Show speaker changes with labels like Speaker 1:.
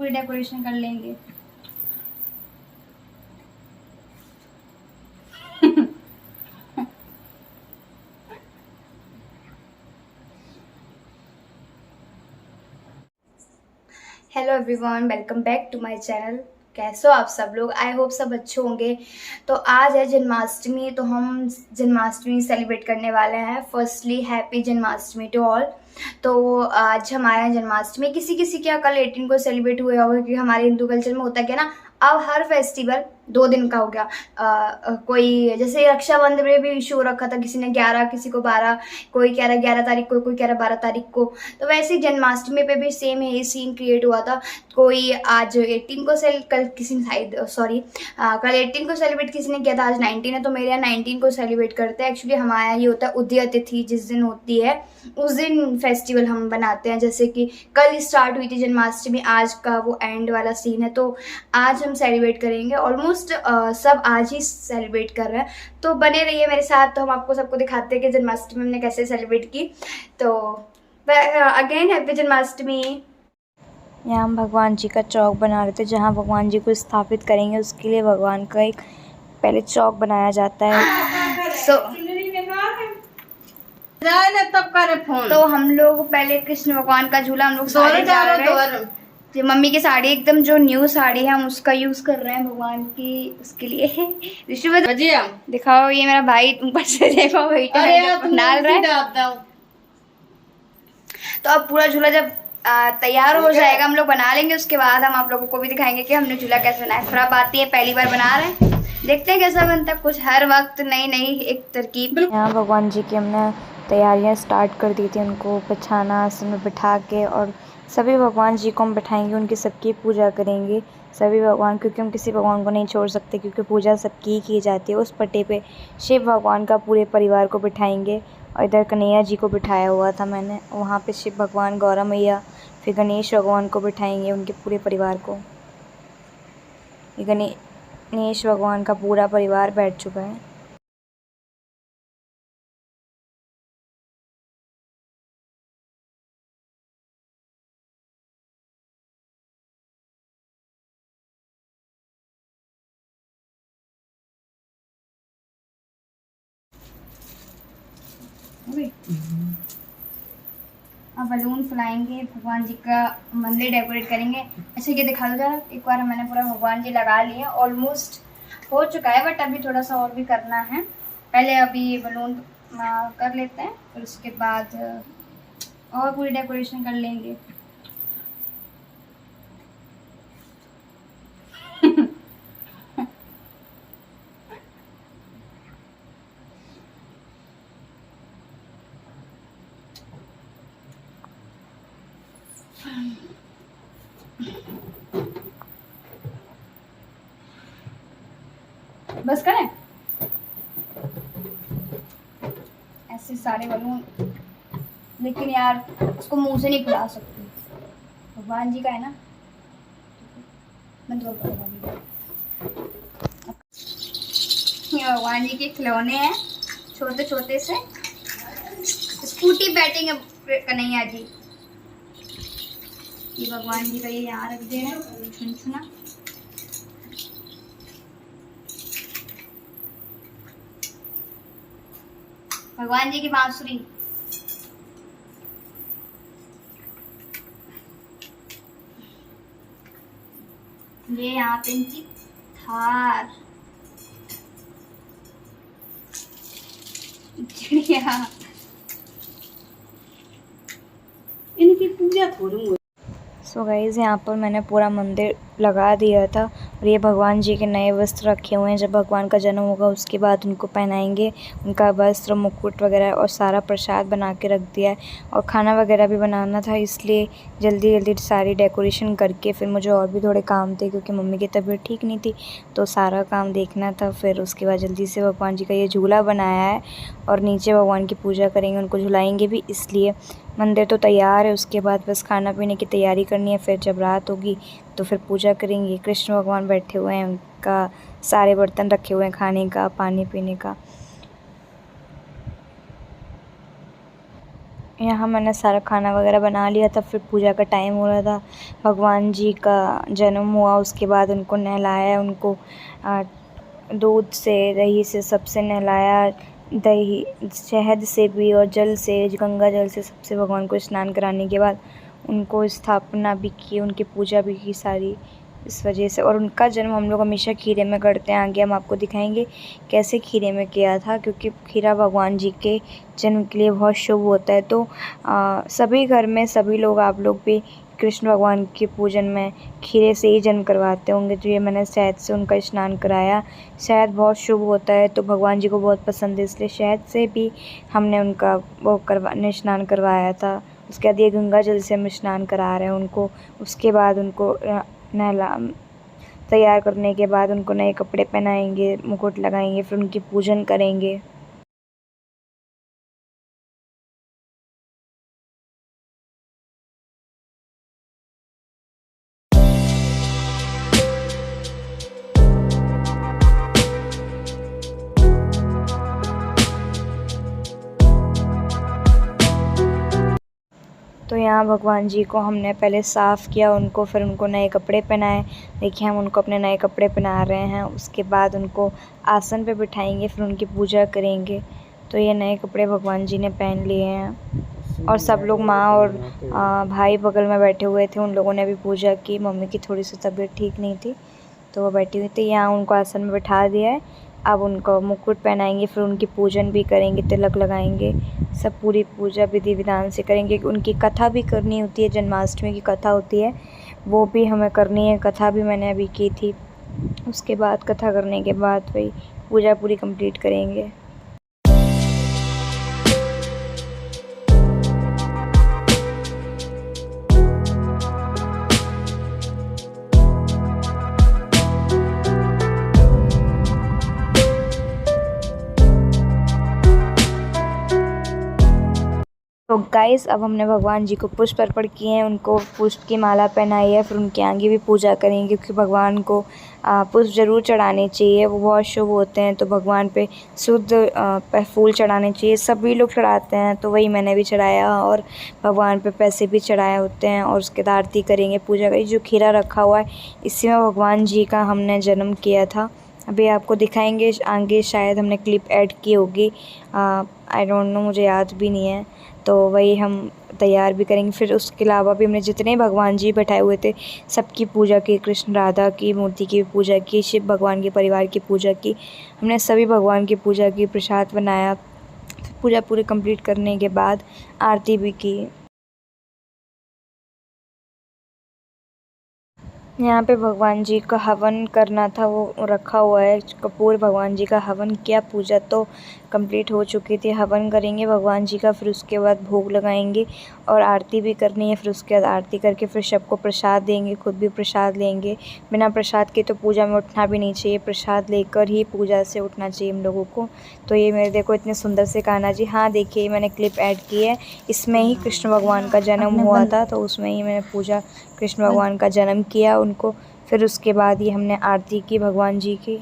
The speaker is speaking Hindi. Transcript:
Speaker 1: पूरी डेकोरेशन कर लेंगे। Hello everyone, welcome back to my channel. कैसे हो आप सब लोग? आई होप सब अच्छे होंगे। तो आज है जन्माष्टमी, तो हम जन्माष्टमी सेलिब्रेट करने वाले हैं। Firstly happy Janmashtami to all. तो आज हमारे यहाँ जन्माष्टमी किसी किसी के यहाँ कल 18 को सेलिब्रेट हुआ होगा, क्योंकि हमारे हिंदू कल्चर में होता है क्या ना, अब हर फेस्टिवल 2 दिन का हो गया। कोई जैसे रक्षाबंधन में भी इशू हो रखा था, किसी ने 11, किसी को 12, कोई कह रहा 11 तारीख को, कोई कह रहा 12 तारीख को। तो वैसे ही जन्माष्टमी पे भी सेम ये सीन क्रिएट हुआ था। कोई आज 18 को कल किसी ने कल 18 को सेलिब्रेट किसी ने किया था, आज 19 है, तो मेरे यहाँ 19 को सेलिब्रेट करते हैं। एक्चुअली हमारे यहाँ ये होता है उदय तिथि जिस दिन होती है उस दिन फेस्टिवल हम बनाते हैं। जैसे कि कल स्टार्ट हुई थी जन्माष्टमी, आज का वो एंड वाला सीन है, तो आज हम सेलिब्रेट करेंगे। ऑलमोस्ट सब आज ही सेलिब्रेट कर रहे हैं, तो बने रहिए मेरे साथ। तो हम आपको सबको दिखाते हैं कि जन्माष्टमी हमने कैसे सेलिब्रेट की। तो अगेन हैप्पी जन्माष्टमी।
Speaker 2: यहाँ हम भगवान जी का चौक बना रहे थे, जहाँ भगवान जी को स्थापित करेंगे उसके लिए भगवान का एक पहले चौक बनाया जाता है।
Speaker 1: तो हम लोग पहले कृष्ण भगवान का झूला हम लोग सारे डाल रहे हैं। मम्मी की साड़ी एकदम जो न्यू साड़ी है हम उसका यूज कर रहे हैं भगवान की उसके लिए। दिखाओ, ये मेरा भाई ऊपर से देखो डाल रहा है। तो अब पूरा झूला जब तैयार हो जाएगा हम लोग बना लेंगे, उसके बाद हम आप लोगों को भी दिखाएंगे कि हमने झूला कैसे बनाया। थोड़ा बात है पहली बार बना रहे हैं, देखते हैं कैसा बनता है। कुछ हर वक्त नई नई एक तरकीब।
Speaker 2: यहाँ भगवान जी की हमने तैयारियाँ स्टार्ट कर दी थी, उनको बिछाना, आसन में बिठा के, और सभी भगवान जी को हम बिठाएंगे, उनकी सबकी पूजा करेंगे। सभी भगवान, क्योंकि हम किसी भगवान को नहीं छोड़ सकते, क्योंकि पूजा सबकी ही की जाती है। उस पट्टे पे शिव भगवान का पूरे परिवार को बिठाएंगे, और इधर कन्हैया जी को बिठाया हुआ था मैंने, वहाँ पे शिव भगवान, गौरा मैया, फिर गणेश भगवान को बिठाएंगे, उनके पूरे परिवार को। ये गणेश भगवान का पूरा परिवार बैठ चुका है।
Speaker 1: अब बलून फुलाएंगे, भगवान जी का मंदिर डेकोरेट करेंगे। अच्छा ये दिखा दो जरा एक बार। मैंने पूरा भगवान जी लगा लिए, ऑलमोस्ट हो चुका है, बट अभी थोड़ा सा और भी करना है। पहले अभी बलून कर लेते हैं, फिर उसके बाद और पूरी डेकोरेशन कर लेंगे। बस करें ऐसे सारे बलून, लेकिन यार उसको मुंह से नहीं फुला सकती, भगवान जी का है ना। मैं ये भगवान जी के खिलौने हैं छोटे छोटे से। स्कूटी बैटिंग कन्हैया जी, ये भगवान जी का ये यहाँ रख दे हैं छुनछुना। भगवान जी की बांसुरी, ये यहाँ पे इनकी थार, चिड़िया, इनकी पूजा करूँगी।
Speaker 2: सो गाइज़, यहाँ पर मैंने पूरा मंदिर लगा दिया था, और ये भगवान जी के नए वस्त्र रखे हुए हैं। जब भगवान का जन्म होगा उसके बाद उनको पहनाएंगे, उनका वस्त्र, मुकुट वगैरह, और सारा प्रसाद बना के रख दिया है। और खाना वगैरह भी बनाना था, इसलिए जल्दी जल्दी सारी डेकोरेशन करके फिर मुझे और भी थोड़े काम थे, क्योंकि मम्मी की तबीयत ठीक नहीं थी, तो सारा काम देखना था। फिर उसके बाद जल्दी से भगवान जी का ये झूला बनाया है, और नीचे भगवान की पूजा करेंगे, उनको झुलाएँगे भी, इसलिए मंदिर तो तैयार है। उसके बाद बस खाना पीने की तैयारी करनी है, फिर जब रात होगी तो फिर पूजा करेंगे। कृष्ण भगवान बैठे हुए हैं, उनका सारे बर्तन रखे हुए हैं खाने का, पानी पीने का। यहाँ मैंने सारा खाना वगैरह बना लिया था। फिर पूजा का टाइम हो रहा था, भगवान जी का जन्म हुआ। उसके बाद उनको नहलाया, उनको दूध से दही से सबसे नहलाया, दही शहद से भी और जल से, गंगा जल से सबसे भगवान को स्नान कराने के बाद उनको स्थापना भी की, उनकी पूजा भी की सारी, इस वजह से। और उनका जन्म हम लोग हमेशा खीरे में करते हैं। आगे हम आपको दिखाएंगे कैसे खीरे में किया था, क्योंकि खीरा भगवान जी के जन्म के लिए बहुत शुभ होता है। तो सभी घर में सभी लोग, आप लोग भी कृष्ण भगवान के पूजन में खीरे से ही जन्म करवाते होंगे। तो ये मैंने शहद से उनका स्नान कराया। शहद बहुत शुभ होता है, तो भगवान जी को बहुत पसंद है, इसलिए शहद से भी हमने उनका वो स्नान करवाया था। उसके बाद ये गंगा जल से हम स्नान करा रहे हैं उनको। उसके बाद उनको नहला तैयार करने के बाद उनको नए कपड़े पहनाएंगे, मुकुट लगाएंगे, फिर उनकी पूजन करेंगे। तो यहाँ भगवान जी को हमने पहले साफ़ किया उनको, फिर उनको नए कपड़े पहनाए। देखिए हम उनको अपने नए कपड़े पहना रहे हैं। उसके बाद उनको आसन पे बिठाएंगे, फिर उनकी पूजा करेंगे। तो ये नए कपड़े भगवान जी ने पहन लिए हैं और सब लोग, माँ और भाई बगल में बैठे हुए थे, उन लोगों ने भी पूजा की। मम्मी की थोड़ी सी तबीयत ठीक नहीं थी तो वो बैठी हुई थी। यहाँ उनको आसन में बिठा दिया है। अब उनको मुकुट पहनाएंगे, फिर उनकी पूजन भी करेंगे, तिलक लगाएंगे, सब पूरी पूजा विधि विधान से करेंगे। उनकी कथा भी करनी होती है, जन्माष्टमी की कथा होती है, वो भी हमें करनी है। कथा भी मैंने अभी की थी। उसके बाद कथा करने के बाद वही पूजा पूरी कंप्लीट करेंगे। तो गाइस अब हमने भगवान जी को पुष्प अर्पण किए हैं, उनको पुष्प की माला पहनाई है। फिर उनके आगे भी पूजा करेंगे, क्योंकि भगवान को पुष्प ज़रूर चढ़ाने चाहिए, वो बहुत शुभ होते हैं। तो भगवान पे शुद्ध फूल चढ़ाने चाहिए। सभी लोग चढ़ाते हैं, तो वही मैंने भी चढ़ाया और भगवान पे पैसे भी चढ़ाए होते हैं। और उसके बाद आरती करेंगे, पूजा करेंगे। जो खीरा रखा हुआ है इसी में भगवान जी का हमने जन्म किया था। अभी आपको दिखाएंगे आगे, शायद हमने क्लिप ऐड की होगी, आई डोंट नो, मुझे याद भी नहीं है। तो वही हम तैयार भी करेंगे। फिर उसके अलावा भी हमने जितने भगवान जी बैठाए हुए थे सबकी पूजा की, कृष्ण राधा की मूर्ति की पूजा की, शिव भगवान के परिवार की पूजा की, हमने सभी भगवान की पूजा की, प्रसाद बनाया। पूजा पूरी कंप्लीट करने के बाद आरती भी की। यहाँ पे भगवान जी का हवन करना था, वो रखा हुआ है कपूर। भगवान जी का हवन किया, पूजा तो कंप्लीट हो चुकी थी। हवन करेंगे भगवान जी का, फिर उसके बाद भोग लगाएंगे और आरती भी करनी है। फिर उसके बाद आरती करके फिर सबको प्रसाद देंगे, खुद भी प्रसाद लेंगे। बिना प्रसाद के तो पूजा में उठना भी नहीं चाहिए, प्रसाद लेकर ही पूजा से उठना चाहिए हम लोगों को। तो ये मेरे देखो इतने सुंदर से कान्हा जी। हाँ देखिए मैंने क्लिप ऐड की है, इसमें ही कृष्ण भगवान का जन्म हुआ था, तो उसमें ही मैंने पूजा कृष्ण भगवान का जन्म किया उनको। फिर उसके बाद ही हमने आरती की भगवान जी की।